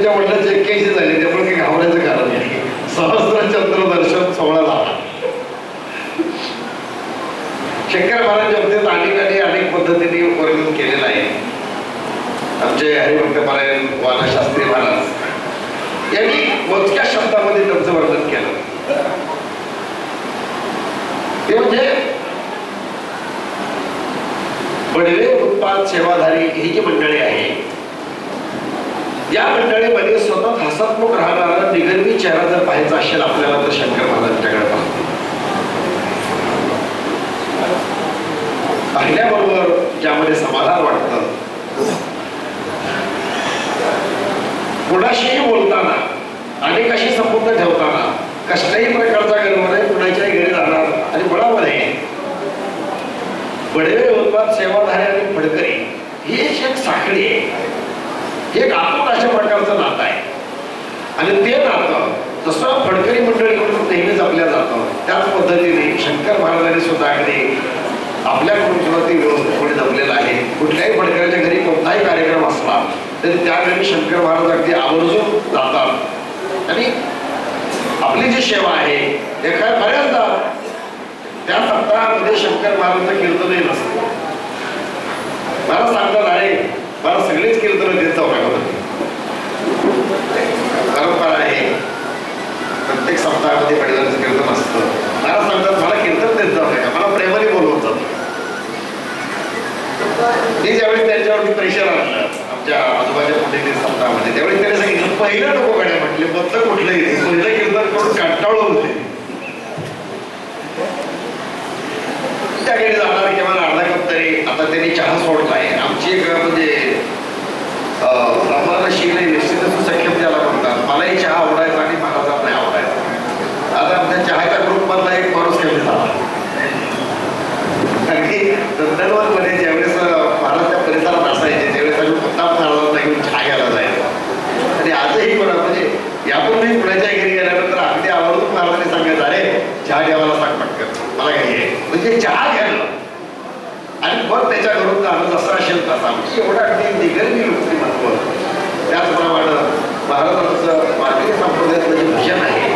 त्यांच्या वडिलांचे 81 झाले, त्यामुळे काही घाबरायचं कारण नाही. सहस्त्रचंद्र दर्शन सोहळा झाला. शंकर महाराजांच्या बाबतीत अनेक पद्धतीने वर्णन केलेलं आहे. आमचे हरिभक्त पारायण वानाशास्त्री महाराज यांनी मोजक्या शब्दामध्ये त्यांचं वर्णन केलं. ते म्हणजे बडवे उत्पाद सेवाधारी ही जी मंडळी आहे, या मंडळीमध्ये सतत हसतमुख राहणारा निगर्वी चेहरा जर पाहायचा असेल आपल्याला तर शंकर महाराजांच्याकडे पाहतो. पाहिल्याबरोबर ज्यामध्ये समाधान वाटतं, कुणाशीही बोलताना अनेकाशी संबंध ठेवताना कसल्याही प्रकारचा गर्व नाही, कुणाच्याही घरी जाणार आणि मुळामध्ये बडवे उत्पाद सेवाधारी आणि फडकरी ही एक साखळी आहे. हे अतूट अशा प्रकारचं नातं आहे. आणि ते नातं जसं फडकरी मंडळीकडून नेहमीच आपल्या जातं, त्याच पद्धतीने शंकर महाराजांनी सुद्धा अगदी आपल्याकडून सुद्धा ती व्यवस्था कोणी जमलेला आहे. कुठल्याही फडकऱ्याच्या घरी कोणताही कार्यक्रम असला तरी त्या घरी शंकर महाराज अगदी आवर्जून जातात. आणि आपली जी सेवा आहे एखाद्या बऱ्याचदा त्या सप्ताहामध्ये शंकर महाराजांचं कीर्तनही नसतं. मला सांगतात, अरे मला सगळेच कीर्तन देत जाऊ नका. परंपरा आहे, प्रत्येक सप्ताहामध्ये वडिलांचं कीर्तन असतं. मला सांगतात मला कीर्तन देत जाऊ नका, मला प्रेमाने बोलवत जातं. मी ज्यावेळी त्यांच्यावरती प्रेशर आणलं आमच्या आजोबाच्या पुढे सप्ताहामध्ये, त्यावेळी त्याने सांगितलं पहिलं नको गाड्या म्हटले, बदल कुठलंही पहिलं कीर्तन करून कंटाळू होते. त्याकडे जाणार किंवा अर्धा कप तरी. आता त्यांनी चहा सोडला आहे. आमची एक म्हणजे ब्राह्मणाशी निश्चितच सख्यम त्याला म्हणतात. मलाही चहा आवडायचा आणि महाराजांना नाही आवडायचा. आता आमच्या चहाच्या ग्रुपमधला एक माणूस कमी झाला. कारण की नंदनवनमध्ये ज्यावेळेस महाराज त्या परिसरात असायचे त्यावेळेस आम्ही प्रताप महाराजांना घेऊन चहा घ्यायला जायचो. आणि आजही कोणा म्हणजे यापूर्वी पुण्याच्या घरी गेल्यानंतर अगदी आवर्जून महाराजांनी सांगायचं, अरे चहा घ्यावाला सांग पटकन, मला काही आहे. म्हणजे चहा घ्यायला आणि मग त्याच्या घरून जाणं जसं असेल तसा. म्हणजे एवढं अगदी निगर्वी व्यक्तिमत्व. त्याचप्रमाणे महाराजांचं वारकरी संप्रदायातलं जे भजन आहे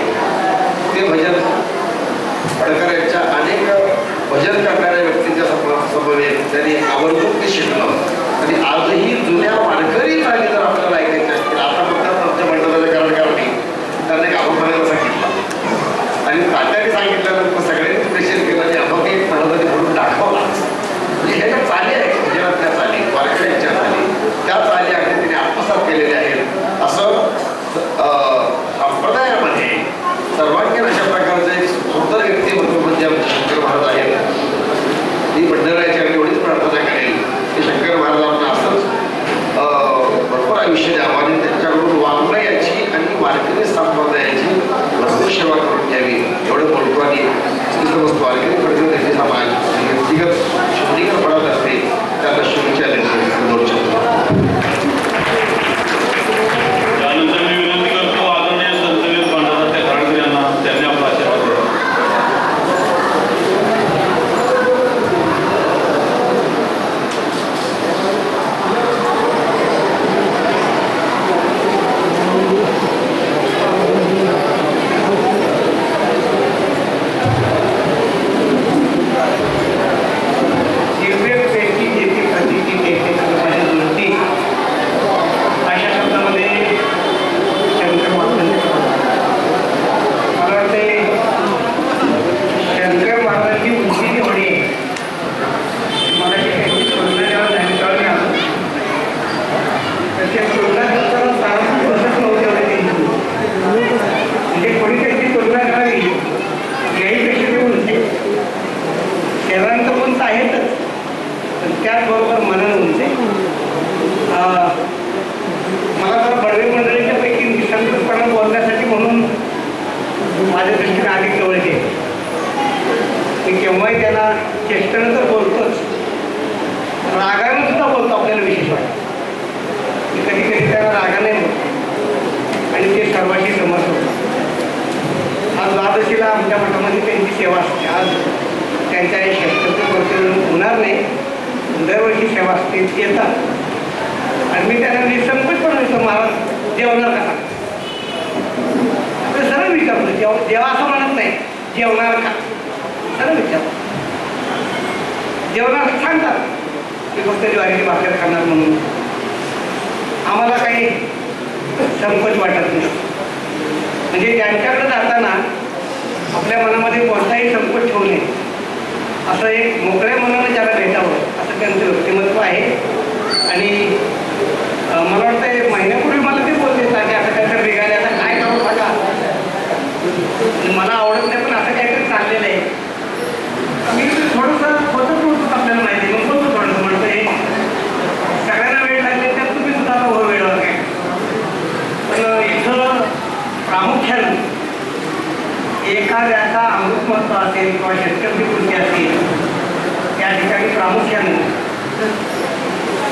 ते भजन फडकऱ्यांच्या अनेक भजन करणाऱ्या व्यक्तींच्या समवेत त्यांनी आवर्जून ते शिकलं. आणि आजही जुन्या वारकरी चाली जर आपल्याला ऐकायचे असतील, आता फक्त आमच्या मंडळाच्या कारणकारणी त्यांना एक अभंग म्हणायला सांगितलं आणि तात्याने सांगितल्यानंतर सगळ्यांनी प्रेशर केलं आणि अभंग एक महाराजांनी म्हणून दाखवला. म्हणजे ह्या ज्या चाली आहेत भजनातल्या चाली, वारकऱ्यांच्या चाली, त्या चाली अगदी तिने आत्मसात केलेल्या आहेत. असं संप्रदायामध्ये सर्वांगीण अशा प्रकारचं एक सुंदर व्यक्तिमत्व म्हणजे आमचे शंकर महाराज आहेत. मी भंडाऱ्याची अगदी एवढीच प्रार्थना करेल की शंकर महाराजांना असंच भरपूर आयुष्य द्यावं आणि त्यांच्याकडून वाङ्मयाची आणि वारकरी संप्रदायाची भरपूर सेवा करून घ्यावी. एवढं बोलतो आणि समस्त वारकरी पडतो त्यांची समाज व्यक्तिगत शुद्धीकर पडत असते त्याला शुभेच्छा देतो. त्यानंतर मी विनंती करतो आदरणीय संतवीर पांडुरंग तेहराडकर यांना त्यांनी आपला आशीर्वाद द्यावा. त्याचबरोबर मनन उंचे. मला तर बडवे मंडळीच्या पैकी निसंतपणे बोलण्यासाठी म्हणून माझ्या दृष्टीने अधिक जवळचे. मी केव्हाही त्यांना चेष्टेनं तर बोलतोच, रागानं सुद्धा बोलतो. आपल्याला विशेष वाटतं मी कधी कधी त्यांना रागाने बोलतो आणि ते सर्वांशी समर्थ होतं. आज द्वादशीला आमच्या मठामध्ये त्यांची सेवा असते. आज त्यांच्या हे शस्त्रपूर्ती होणार नाही, दरवर्षी सेवा असते, येतात. आणि मी त्यांना निसंकोचपणे म्हणतो, महाराज जेवणार का? आपलं सरळ विचारतो, जेवा असं म्हणत नाही, जेवणार का सरळ विचारतो. जेवणार सांगतात की फक्त ज्वारीची भाकर खाणार म्हणून. आम्हाला काही संकोच वाटत नाही. म्हणजे त्यांच्याकडे जाताना आपल्या मनामध्ये कोणताही संकोच ठेवू नये, असं एक मोकळ्या मनानं ज्याला भेटावं असं त्यांचं व्यक्तिमत्व आहे. आणि मला वाटतं एक महिन्यापूर्वी मला ते बोलले की असं काहीतरी निघाले, आता काय करू बघा, मला आवडत नाही पण असं काहीतरी चाललेलं आहे. मी थोडंसं स्वतःच बोलतो, आपल्याला माहिती मग बोलतो थोडंसं, म्हणतो हे सगळ्यांना वेळ लागले त्यात तुम्ही सुद्धा आता वेळवर काय. पण इथं प्रामुख्यानं एखाद्याचा अमृतमत्व असेल किंवा शेतकरी कृती असेल, त्या ठिकाणी प्रामुख्यानं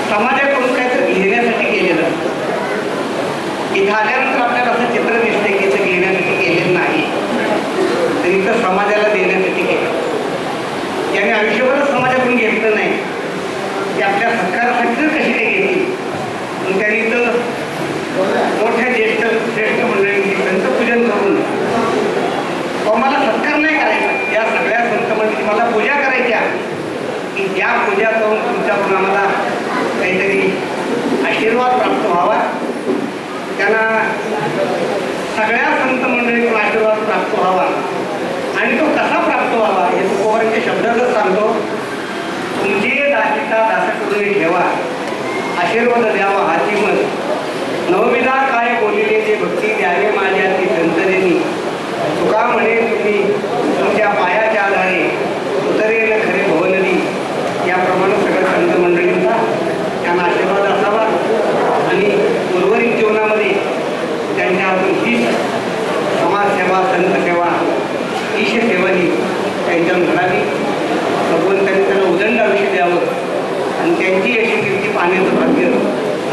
समाजाकडून काहीतरी घेण्यासाठी केलेलं. इथं आल्यानंतर आपल्याला असं चित्र दिसतंय की इथं घेण्यासाठी केलेलं नाही, तर इथं समाजाला देण्यासाठी केलं. त्याने आयुष्यभरच समाजाकडून घेतलं नाही, ते आपल्या सत्कारासाठी तर कशी ते घेतील. पण त्यांनी इथं मोठ्या श्रेष्ठ मंडळींची संतपूजन करून मला सत्कार नाही करायचा, या सगळ्या संत मंडळी मला पूजा करायच्या, की ज्या पूजा करून तुमच्याकडून आम्हाला काहीतरी आशीर्वाद प्राप्त व्हावा. त्यांना सगळ्या संत मंडळीकडून आशीर्वाद प्राप्त व्हावा. आणि तो कसा प्राप्त व्हावा हे तुकोबांचे शब्दातच सांगतो. तुमची दासिता दासाकडून ठेवा, आशीर्वाद द्यावा हाची मत, नवविधा काय बोलिले ते भक्ती द्यावे माझ्या ती संतरेनी. तुका म्हणे तुम्ही तुमच्या पायाच्या आधारे उतरेल खरे भवनदी. याप्रमाणे सगळ्या संत मंडळींचा त्यांना आशीर्वाद असावा आणि उर्वरित जीवनामध्ये त्यांच्या हातून हीच समाजसेवा, संतसेवा, ईश सेवानी त्यांच्यावर घडावी. भगवंतांनी त्यांना उदंड आयुष्य द्यावं आणि त्यांची अशी कीर्ती पाहण्याचं भाग्य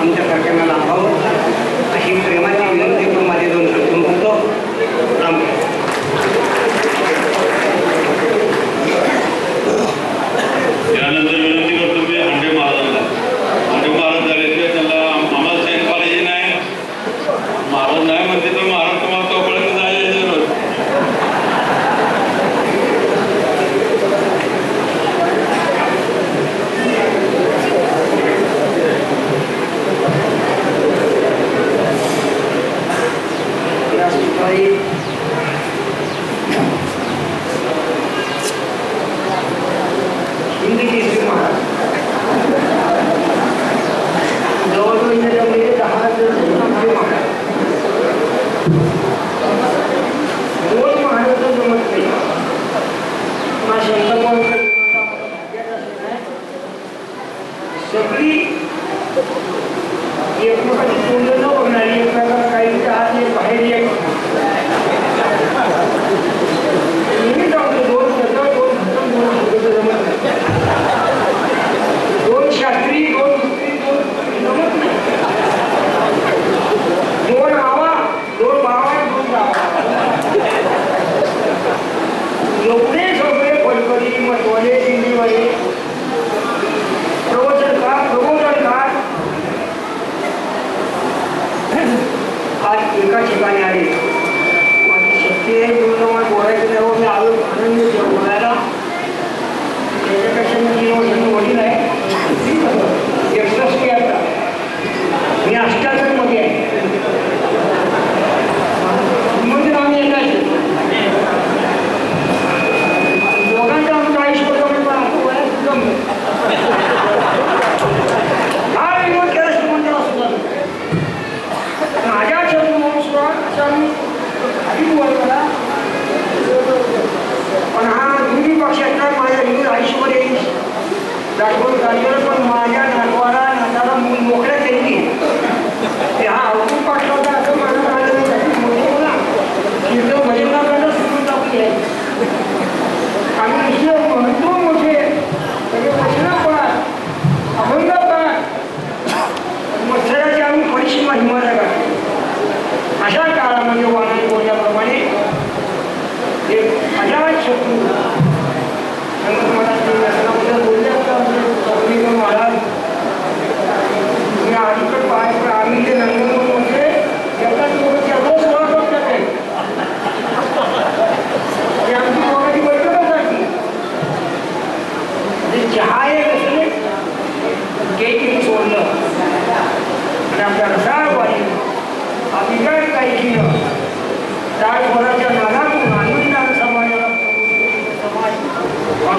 आमच्यासारख्यांना लाभावं, अशी प्रेमाची विनंती करून माझे दोन शब्द म्हणतो. यानंतर विनंती करतो की हांडे महाराजांना. हांडे महाराज झाले ते त्यांना आम्हाला चैन पाहिजे नाही, महाराज नाही म्हणते तर महाराज तुम्हाला तोपर्यंत जायचं. हिंदी केसरी महाराज जवळजवळ त्याच्यामध्ये 10 महाराज, दोन महाराज जमत नाही. सगळी एकमेकाची तोंड न बघणारी, एकमेकाला काही आत एक बाहेर एक नेहमी जाऊन दोन सतत दोन हसम दोन हलगत जमत नाही. दोन शास्त्री दोन स्त्री दोन जमत नाही. दोन आवा दोन बावा दोन जावा, एवढे सगळे फलकरी मटवाले दिंडीवाले प्रबोधनकार आज एका ठिकाणी आले. माझी शक्ती आहे म्हणून बोलायचं तेव्हा मी आलो आनंद बोलायला. त्याच्यापेक्षा मी 3 वर्षांनी वडील आहे, 61 आता मी 78 मध्ये आहे. म्हणजे आम्ही येत दोघांचं आमचं आयुष्य पण असं वयात जमलं. हा विनोद केला श्रीमंताला सुद्धा माझ्या चंद्रमोहन अशा मी खाली बोल करा. पण हा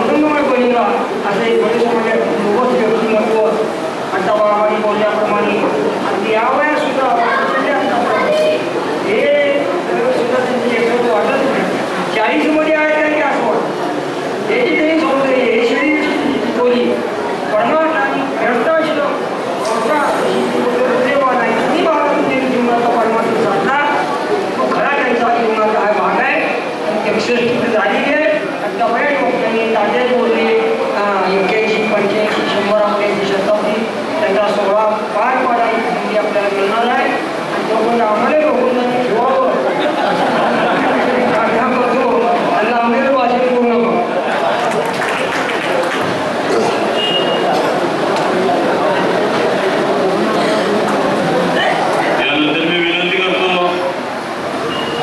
पांडुरंगमय बळीला असं एक बरेच मोठे लोकच व्यक्तिमत्व आता बाबांनी बोलल्याप्रमाणे आणि यावया सुद्धा हे सुद्धा त्यांची यशस्वी वाटत नाही 40मध्ये आहे तरी असं वाटतं याची त्यांनी सौंदर्य हे शरीर बोली परमाट आणि व्यर्थाशिल देवा नाही किती भागातून त्यांनी जीवनाचा परमात्मा साधला तो खरा त्यांचा जीवनाचा हा भाग आहे आणि ते विशेष झालेली आहे आणि त्या वया लोकांनी ताज्या बोलले 81 85 100 शताब्दी त्यांचा सोहळा पार पाडायची संधी आपल्याला मिळणार आहे आणि त्यामुळे आम्हाला बघून ठेवावं प्रार्थना करतो आणि आम्हाला भाषण पूर्ण करू यानंतर मी विनंती करतो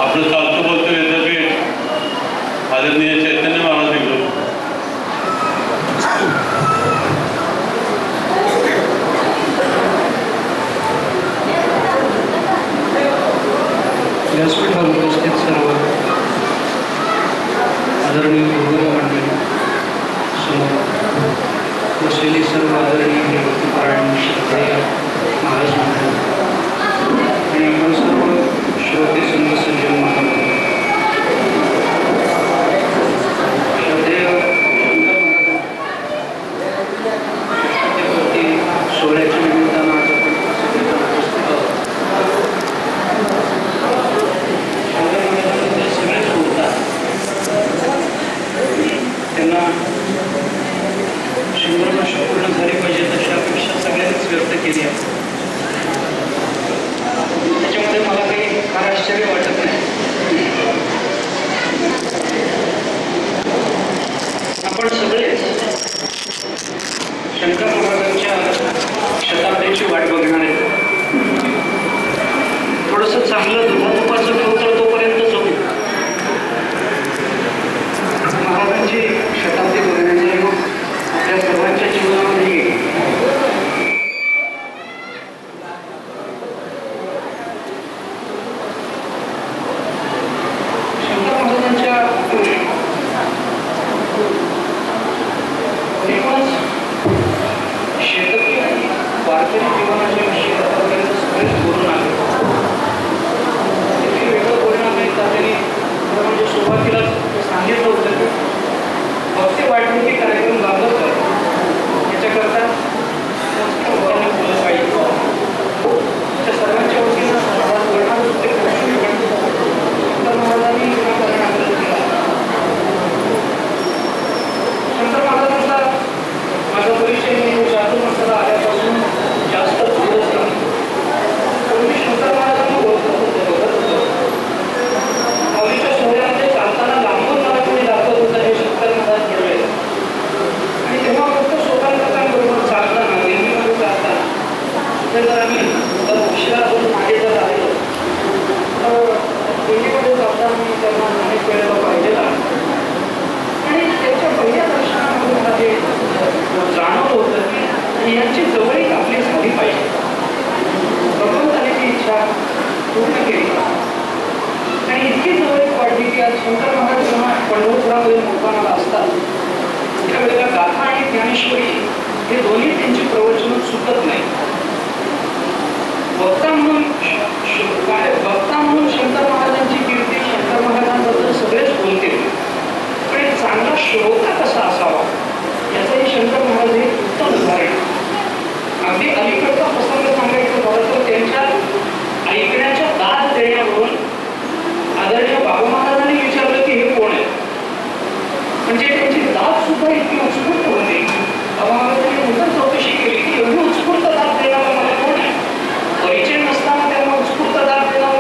आपलं चालतं बोलतो विद्यापीठ आदरणीय चैतन्य महाराज निघलो व्यासपीठावर उपस्थित सर्व आदरणीय गुरुवर्य मंडळी समोर बसलेली सर्व आदरणीय भक्तपरायण श्रद्धेय महाराज मंडळी आणि आपण सर्व श्रोते संघ सज्जन महाराज श्रद्धेय सोहळ्याच्या निमित्तानं आज आपण सगळेजण उपस्थित आहोत सगळेच बोलतात त्यांना 100 वर्ष पूर्ण झाली पाहिजे तशी अपेक्षा सगळ्यांनीच व्यक्त केली आहे त्याच्यामध्ये मला काही फार आश्चर्य वाटत नाही आपण सगळेच शंकर महाराजांच्या शताब्दीची वाट बघणार आहे थोडंसं चांगलं दुधातुपाचं ठेवतं तोपर्यंत जाऊ महाराजांची शताब्दी बघण्याचा योग आपल्या सर्वांच्या जीवनामध्ये येईल शंकर महाराजांच्या एकूणच शेतकरी आणि वारकरी जीवनाच्या विषयी आतापर्यंत सगळेच बोलून आले ते वेगळं बोलणार नाही तर त्यांनी म्हणजे सुरुवातीला सांगितलं होतं की भक्ती वाढवणुकी कार्यक्रम लागत याच्याकरता लोकांनी बोललं पाहिजे त्या सर्वांच्या वतीनं महाराज करणार होते शंकर महाराजांनी आग्रह केला शंकर महाराजांचा माझा परिचय मी जादू मसाला आल्यापासून जास्त दिवस नाही पण मी शंकर महाराजांना बघत होतो माऊलीच्या सोहळ्यामध्ये चालताना लांबून मला कोणी दाखवत होतं हे शंकर महाराज घडवे आणि तेव्हा फक्त स्वतंत्रतांबरोबर चालताना नेहमीमध्ये चालताना तिथे जर आम्ही जर उशिरा होऊन मागे जर आलो तर दिल्लीमध्ये जाताना मी त्यांना अनेक वेळेला पाहिजेला आणि त्याच्या पहिल्या दर्शनामध्ये मला हे जाणवलं होतं की यांची जवळीक आपली झाली पाहिजे भगवंताने ती इच्छा पूर्ण केली आणि इतकी जवळीक वाढली की आज शंकर महाराज जेव्हा पंढरपुरामध्ये मुक्कामाला असतात त्यावेळेला गाथा आणि ज्ञानेश्वरी हे दोन्ही त्यांची प्रवचनं चुकत नाही वक्ता म्हणून शंकर महाराजांची कीर्ती शंकर महाराजांबद्दल सगळेच बोलतील पण एक चांगला श्रोता कसा असावा याचंही शंकर महाराज हे उत्तम उदाहरण अगदी अलीकडचा प्रसंग सांगायचं झालं तर त्यांच्या ऐकण्याच्या दाद देण्यावरून आदरणीय बाबा महाराजांनी विचारलं की हे कोण आहे म्हणजे त्यांची दाद सुद्धा इतकी उत्स्फूर्त होती बाबा महाराजांनी नंतर चौकशी केली की एवढी उत्स्फूर्त दाद देणारा मला कोण आहे परिचय नसताना त्यांना उत्स्फूर्त दाद देणारा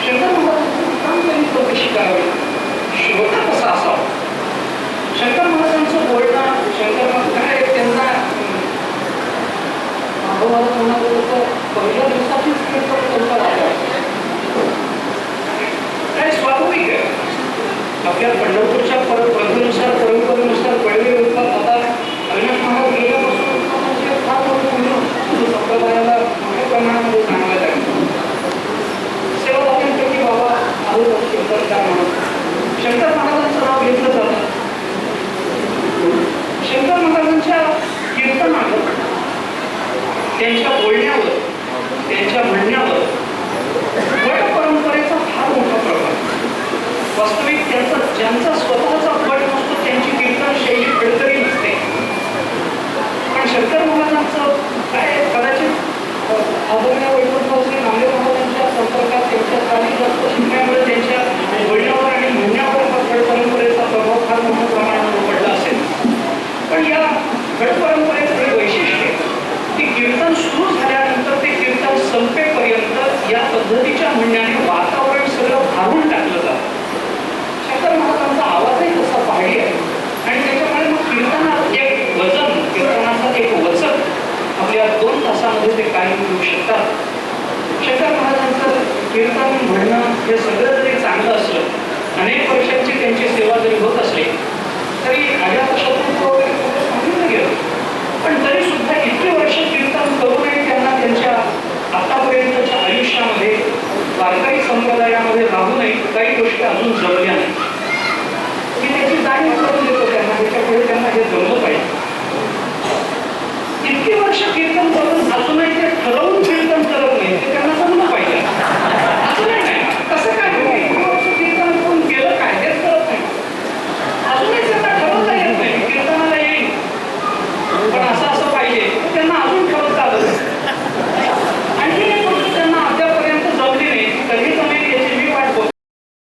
शंकर महाराजांनी चौकशी करावी श्रोता कसा असावा शंकर महाराजांचं बोलणं शंकर महाराज त्यांना महाभारत म्हणालं होतं पहिल्या दिवसाचीच कीर्तन त्यांचा राजा काय स्वाभाविक आहे आपल्या पंढरपूरच्या प्रथेनुसार परंपरेनुसार पडवे उत्पाद आता अविनाश महाराज गेल्यापासून फार मोठं संप्रदायाला मोठ्या प्रमाणामध्ये चांगला लागतो सेवा दाखवण्यापैकी बाबा आलो शंकर काय म्हणून शंकर महाराजांचं नाव त्यांच्या बोलण्यावर, त्यांच्या म्हणण्यावर वट परंपरेचा फार मोठा प्रभाव आहे. वास्तविक ज्यांचा स्वतःचा वट नसतो त्यांची कीर्तन शैली खडतरी नसते. पण शंकर महाराजांचं काय कदाचित आदरणीय वैकुंठवासी नामदेव महाराजांच्या संपर्कात त्यांच्या काळी जास्त शिकण्यामुळे त्यांच्या बोलण्यावर आणि म्हणण्यावर वट परंपरेचा प्रभाव फार मोठ्या प्रमाणात पडला असेल. पण या वट परंपरेचं हे वैशिष्ट्य की कीर्तन सुरू झाल्यानंतर ते कीर्तन संपेपर्यंत या पद्धतीच्या म्हणण्याने वातावरण सगळं भारून टाकलं जातं. शंकर महाराजांचा आवाजही तसा पहाडी आहे आणि त्याच्यामुळे मग कीर्तनात एक वचन, कीर्तनाचा एक वचन आपल्या 2 तासामध्ये ते काय करू शकतात. शंकर महाराजांचं कीर्तन म्हणणं हे सगळं जरी चांगलं असलं, अनेक वर्षांची त्यांची सेवा जरी होत असली तरी आल्या वर्षातून वगैरे कुठं सांगितलं गेलं, पण तरी सुद्धा इतके वर्ष कीर्तन करूनही त्यांना त्यांच्या आतापर्यंतच्या आयुष्यामध्ये वारकरी संप्रदायामध्ये राहूनही काही गोष्टी अजून जमल्या नाही. मी त्याची जाणीव करून देतो त्यांना, त्याच्यापुढे त्यांना हे जमलं पाहिजे. इतकी वर्ष कीर्तन